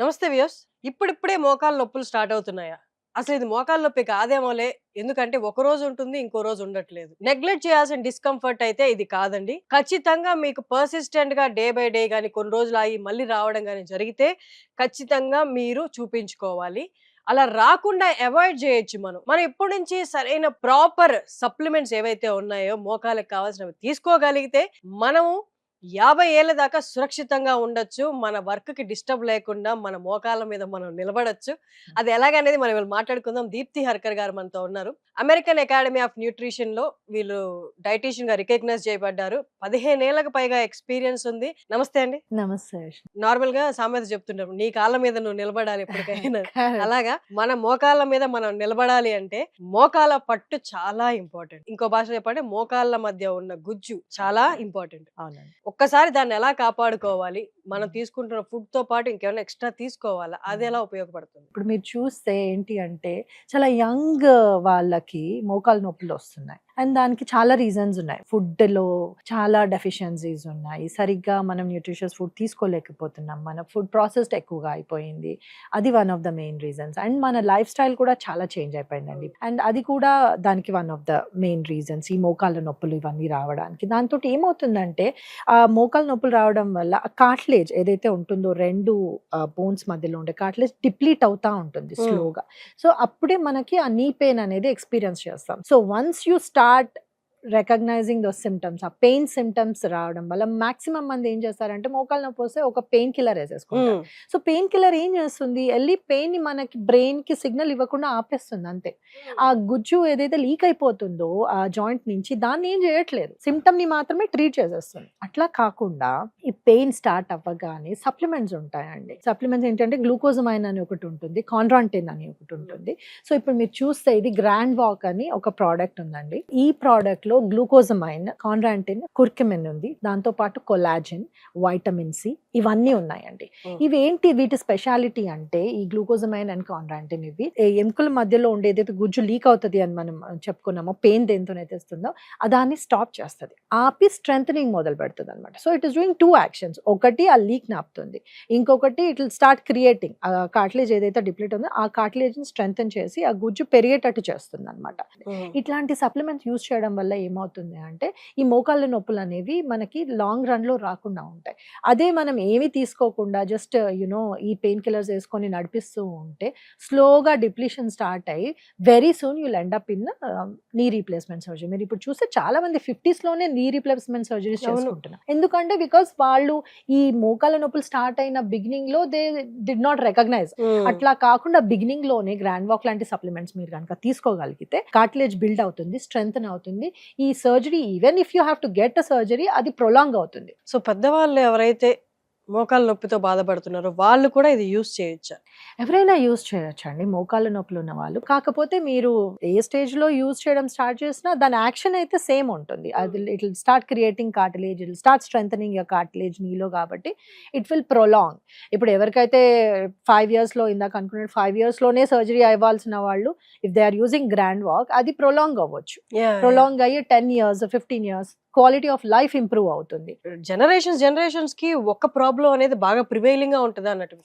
నమస్తే వ్యూయర్స్. ఇప్పుడిప్పుడే మోకాళ్ళ నొప్పులు స్టార్ట్ అవుతున్నాయా? అసలు ఇది మోకాళ్ళ నొప్పి కాదేమోలే. ఎందుకంటే ఒక రోజు ఉంటుంది, ఇంకో రోజు ఉండట్లేదు. నెగ్లెక్ట్ చేయాల్సిన డిస్కంఫర్ట్ అయితే ఇది కాదండి. ఖచ్చితంగా మీకు పర్సిస్టెంట్‌గా డే బై డే గాని, కొన్ని రోజులు ఆగి మళ్ళీ రావడం గాని జరిగితే ఖచ్చితంగా మీరు చూపించుకోవాలి. అలా రాకుండా అవాయిడ్ చేయొచ్చు మనం. మనం ఇప్పటి నుంచి సరైన ప్రాపర్ సప్లిమెంట్స్ ఏవైతే ఉన్నాయో మోకాళ్ళకి కావాల్సినవి తీసుకోగలిగితే మనము 50 ఏళ్ల దాకా సురక్షితంగా ఉండొచ్చు. మన వర్క్‌కి డిస్టర్బ్ లేకుండా మన మోకాళ్ళ మీద మనం నిలబడొచ్చు. అది ఎలాగనేది మనం ఇవాళ మాట్లాడుకుందాం. దీప్తి హర్కర్ గారు మనతో ఉన్నారు. అమెరికన్ అకాడమీ ఆఫ్ న్యూట్రిషన్‌లో వీళ్ళు డైటీషియన్‌గా రికగ్నైజ్ చేయబడ్డారు. 15 ఏళ్లకు పైగా ఎక్స్‌పీరియన్స్ ఉంది. నమస్తే అండి. నమస్తే. నార్మల్‌గా సామెత చెప్తుంటారు. నీ కాళ్ళ మీద నువ్వు నిలబడాలి ఎప్పటికైనా. కరెక్ట్. అలాగా మన మోకాళ్ళ మీద మనం నిలబడాలి అంటే మోకాళ్ళ పట్టు చాలా ఇంపార్టెంట్. ఇంకో భాషలో చెప్పాలంటే మోకాళ్ళ మధ్య ఉన్న గుజ్జు చాలా ఇంపార్టెంట్. అవునండి. ఒక్కసారి దాన్ని ఎలా కాపాడుకోవాలి? మనం తీసుకుంటున్న ఫుడ్‌తో పాటు ఇంకేమైనా ఎక్స్‌ట్రా తీసుకోవాలా? అది ఎలా ఉపయోగపడుతుంది? ఇప్పుడు మీరు చూస్తే ఏంటి అంటే చాలా యంగ్ వాళ్ళకి మోకాలు నొప్పులొస్తున్నాయి. అండ్ దానికి చాలా రీజన్స్ ఉన్నాయి. ఫుడ్‌లో చాలా డెఫిషియన్సీస్ ఉన్నాయి. సరిగ్గా మనం న్యూట్రిషియస్ ఫుడ్ తీసుకోలేకపోతున్నాం. మన ఫుడ్ ప్రాసెస్డ్ ఎక్కువగా అయిపోయింది. అది one of the main reasons. And మన లైఫ్ స్టైల్ కూడా చాలా చేంజ్ అయిపోయిందండి. అండ్ అది కూడా దానికి one of the main reasons ఈ మోకాళ్ళ నొప్పులు ఇవన్నీ రావడానికి. దాంతోటి ఏమవుతుందంటే మోకాళ్ళ నొప్పులు రావడం వల్ల కార్టిలేజ్ ఏదైతే ఉంటుందో 2 బోన్స్ మధ్యలో ఉండే కార్టిలేజ్ డిప్లీట్ అవుతా ఉంటుంది హ్మ్. స్లోగా. సో అప్పుడే మనకి ఆ నీ పెయిన్ అనేది ఎక్స్‌పీరియన్స్ చేస్తాం. So once you start recognising those symptoms, ఆ పెయిన్ సింప్టమ్స్ రావడం వల్ల మాక్సిమం మంది ఏం చేస్తారంటే మోకాళ్ళ నొప్పి వస్తే ఒక పెయిన్ కిల్లర్ వేసేసుకుంటారు. హ్మ్. సో పెయిన్ కిల్లర్ ఏం చేస్తుంది, ఎళ్ళి పెయిన్‌ని మనకి బ్రెయిన్‌కి సిగ్నల్ ఇవ్వకుండా ఆపేస్తుంది అంతే. ఆ గుజ్జు ఏదైతే లీక్ అయిపోతుందో ఆ జాయింట్ నుంచి దాన్ని ఏం చేయట్లేదు. సింప్టమ్‌ని మాత్రమే ట్రీట్ చేసేస్తుంది. అట్లా కాకుండా ఈ పెయిన్ స్టార్ట్ అవ్వగానే సప్లిమెంట్స్ ఉంటాయండి. సప్లిమెంట్స్ ఏంటంటే గ్లూకోజమైన్ అని ఒకటి ఉంటుంది. కాండ్రాంటిన్ అని ఒకటి ఉంటుంది. సో ఇప్పుడు మీరు చూస్తే ఇది గ్రాండ్ వాక్ అని ఒక ప్రోడక్ట్ ఉందండి. ఈ ప్రోడక్ట్ లో గ్లూకోజమైన్, కాండ్రాంటిన్, కుర్కుమిన్ ఉంది. దాంతో పాటు కొలాజిన్, వైటమిన్ సి ఇవన్నీ ఉన్నాయండి. హ్మ్. ఇవేంటి వీటి స్పెషాలిటీ అంటే ఈ గ్లూకోజమైన్ అండ్ కాండ్రాంటిన్ ఇవి ఎముకల మధ్యలో ఉండే ఏదైతే గుజ్జు లీక్ అవుతుంది అని మనం చెప్పుకున్నామో, పెయిన్ దేంతోనైతే వస్తుందో దాన్ని స్టాప్ చేస్తుంది. ఆపి స్ట్రెంథనింగ్ మొదలు పెడుతుంది అనమాట. So it is doing 2 actions. ఒకటి ఆ లీక్ నాపుతుంది, ఇంకొకటి it will start creating cartilage ఏదైతే డిప్లీట్ ఉందో ఆ కార్టిలేజ్ ని స్ట్రెంథన్ చేసి ఆ గుజ్జు పెరిగేటట్టు చేస్తుంది అనమాట. హ్మ్. ఇట్లాంటి సప్లిమెంట్స్ యూజ్ చేయడం వల్ల ఏమవుతుంది అంటే ఈ మోకాళ్ళ నొప్పులు అనేవి మనకి లాంగ్ రన్ లో రాకుండా ఉంటాయి. అదే మనం ఏమి తీసుకోకుండా జస్ట్ ఈ పెయిన్ కిల్లర్స్ వేసుకొని నడిపిస్తూ ఉంటే స్లోగా డిప్లీషన్ స్టార్ట్ అయ్యి very soon you'll end up in knee replacement surgery. మీరు ఇప్పుడు చూస్తే చాలా మంది 50s లోనే నీ రీప్లేస్మెంట్ సర్జరీస్ అవును. చేసుకుంటున్నారు. ఎందుకంటే బికాస్ వాళ్ళు ఈ మోకాళ్ళ నొప్పులు స్టార్ట్ అయిన బిగినింగ్ లో దే డిడ్ నాట్ రికగ్నైజ్. హ్మ్. అట్లా కాకుండా బిగినింగ్ లోనే గ్రాండ్ వాక్ లాంటి సప్లిమెంట్స్ మీరు కనుక తీసుకోగలిగితే కార్టిలేజ్ బిల్డ్ అవుతుంది, స్ట్రెంగ్త్ అవుతుంది. ఈ surgery even if you have to get a surgery అది ప్రొలాంగ్ అవుతుంది. సో పెద్దవాళ్ళు ఎవరైతే మోకాళ్ళ నొప్పితో బాధపడుతున్నారో వాళ్ళు కూడా ఇది యూజ్ చేయొచ్చా? ఎవరైనా యూజ్ చేయొచ్చండి మోకాళ్ళ నొప్పులు ఉన్న వాళ్ళు. కాకపోతే మీరు ఏ స్టేజ్‌లో యూజ్ చేయడం స్టార్ట్ చేసినా దాని యాక్షన్ అయితే సేమ్ ఉంటుంది. అది it will start creating cartilage, it will start strengthening your cartilage నీలో కాబట్టి ఇట్ విల్ ప్రొలాంగ్. ఇప్పుడు ఎవరికైతే 5 ఇయర్స్‌లో ఇందాక అనుకున్నట్టు 5 ఇయర్స్‌లోనే సర్జరీ అవ్వాల్సిన వాళ్ళు if they are using grand walk అది ప్రొలాంగ్ అవ్వచ్చు. యాహ్! యాహ్! ప్రొలాంగ్ అయ్యి 10 years, 15 years quality of life improve అవుతుంది. జనరేషన్స్‌కి ఒక ప్రాబ్లమ్ అనేది బాగా ప్రివైలింగ్‌గా ఉంటది అన్నట్టు.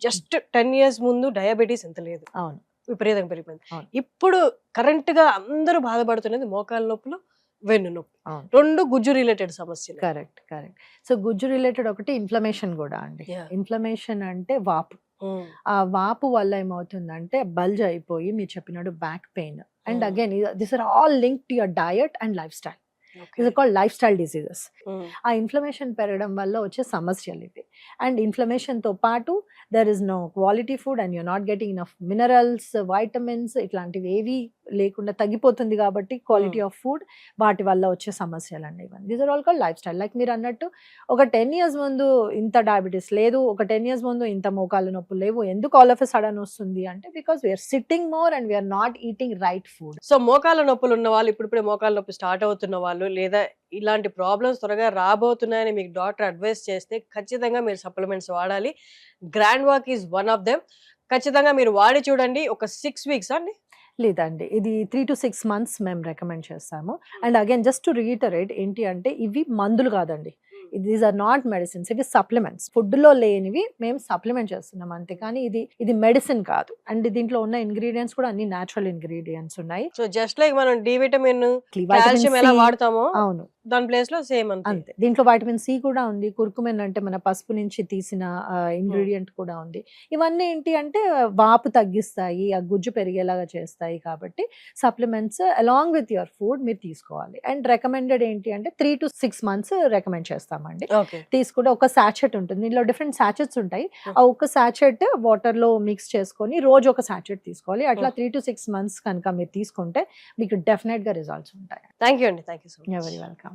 జస్ట్ 10 ఇయర్స్ ముందు డయాబెటిస్ ఎంత లేదు. అవును. విపరీతంగా పెరిగిపోయింది. అవును. ఇప్పుడు కరెంట్‌గా అందరూ బాధపడుతున్నది మోకాళ్ళ నొప్పులు, వెన్ను నొప్పి. అవును. 2 గుజ్జు రిలేటెడ్ సమస్యలే. కరెక్ట్. కరెక్ట్. సో గుజ్జు రిలేటెడ్ ఒకటి ఇన్‌ఫ్లమేషన్ గూడా అండి. యాహ్! ఇన్‌ఫ్లమేషన్ అంటే వాపు. హ్మ్. ఆ వాపు వల్ల ఏమవుతుందంటే బల్జ్ అయిపోయి మీరు చెప్పినట్టు back pain. And hmm. Again these are all linked to your diet and lifestyle. Okay. These are called lifestyle diseases. Hmm. ఆ ఇన్‌ఫ్లమేషన్ పెరగడం వల్ల వచ్చే సమస్యలివి. అండ్ ఇన్‌ఫ్లమేషన్‌తో పాటు there is no quality food and you're not getting enough minerals, vitamins ఇట్లాంటివి ఏవి లేకుండా తగ్గిపోతుంది కాబట్టి క్వాలిటీ హ్మ్. ఆఫ్ ఫుడ్, వాటి వల్ల వచ్చే సమస్యలండి ఇవన్నీ. These are all called lifestyle. Like మీరన్నట్టు ఒక 10 ఇయర్స్ ముందు ఇంత డయాబెటిస్ లేదు, ఒక 10 ఇయర్స్ ముందు ఇంత మోకాళ్ళ నొప్పులు లేవు. ఎందుకు ఆల్ ఆఫ్ ఎ సడెన్ వస్తుంది అంటే because we are sitting more and we are not eating right food. So మోకాళ్ళ నొప్పులు ఉన్న వాళ్ళు ఇప్పుడిప్పుడే మోకాళ్ళ నొప్పి స్టార్ట్ అవుతున్న వాళ్ళు లేదా ఇలాంటి ప్రాబ్లమ్స్ త్వరగా రాబోతున్నాయని మీకు డాక్టర్ అడ్వైస్ చేస్తే ఖచ్చితంగా మీరు సప్లిమెంట్స్ వాడాలి. Grand walk is one of them. ఖచ్చితంగా మీరు వాడి చూడండి. ఒక 6 వీక్సా అండి? లేదండి. ఇది 3-6 మంత్స్ మేము రికమెండ్ చేస్తాము. And again just to reiterate ఏంటి అంటే ఇవి మందులు కాదండి. దీస్ ఆర్ నాట్ మెడిసిన్స్, ఇవి సప్లిమెంట్స్. ఫుడ్ లో లేనివి మేము సప్లిమెంట్ చేస్తున్నాం అంతే, కానీ ఇది మెడిసిన్ కాదు. అండ్ దీంట్లో ఉన్న ఇంగ్రీడియంట్స్ కూడా అన్ని న్యాచురల్ ఇంగ్రీడియంట్స్ ఉన్నాయి. సో జస్ట్ లైక్ మనం D vitamin, Vitamin calcium C, ఎలా వాడతామో అవును దాని ప్లేస్ లో సేమ్ అంతే. అంతే. దీంట్లో వైటమిన్ సి కూడా ఉంది, కుర్కుమెన్ అంటే మన పసుపు నుంచి తీసిన ఇంగ్రీడియంట్ కూడా ఉంది. ఇవన్నీ ఏంటి అంటే వాపు తగ్గిస్తాయి, ఆ గుజ్జు పెరిగేలాగా చేస్తాయి. కాబట్టి supplements along with your food మీరు తీసుకోవాలి. అండ్ రికమెండెడ్ ఏంటి అంటే 3 to 6 months రికమెండ్ చేస్తామండి. ఓకే. తీసుకుంటే ఒక సాచెట్ ఉంటుంది, దీనిలో డిఫరెంట్ సాచెట్స్ ఉంటాయి. ఆ ఒక సాచెట్ వాటర్ లో మిక్స్ చేసుకొని రోజు ఒక సాచెట్ తీసుకోవాలి. అట్లా 3 to 6 months కనుక మీరు తీసుకుంటే మీకు డెఫినెట్ గా రిజల్ట్స్ ఉంటాయి. థ్యాంక్ యూ అండి, thank you so much. Very welcome.